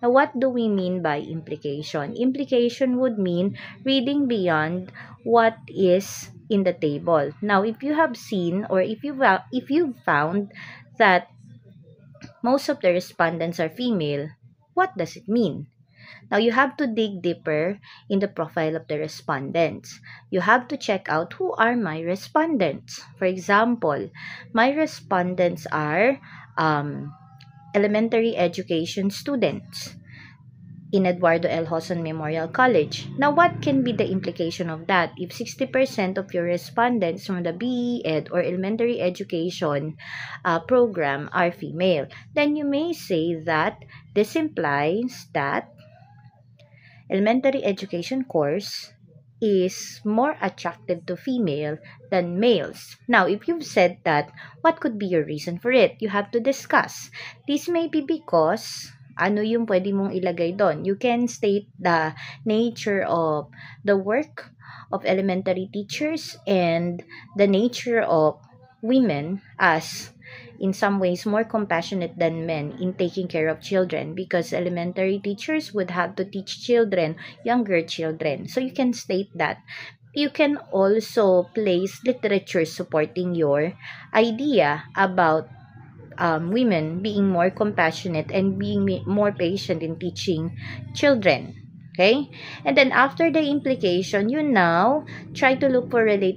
Now, what do we mean by implication? Implication would mean reading beyond what is in the table. Now, if you have seen or if you've found that most of the respondents are female, what does it mean? Now, you have to dig deeper in the profile of the respondents. You have to check out who are my respondents. For example, my respondents are elementary education students in Eduardo L. Hoson Memorial College. Now, what can be the implication of that? If 60% of your respondents from the BE Ed or elementary education program are female, then you may say that this implies that elementary education course is more attractive to female than males. Now, if you've said that, what could be your reason for it? You have to discuss. This may be because ano yung pwede mong ilagay doon. You can state the nature of the work of elementary teachers and the nature of women as in some ways more compassionate than men in taking care of children, because elementary teachers would have to teach children, younger children. So you can state that. You can also place literature supporting your idea about women being more compassionate and being more patient in teaching children. Okay? And then after the implication, you now try to look for related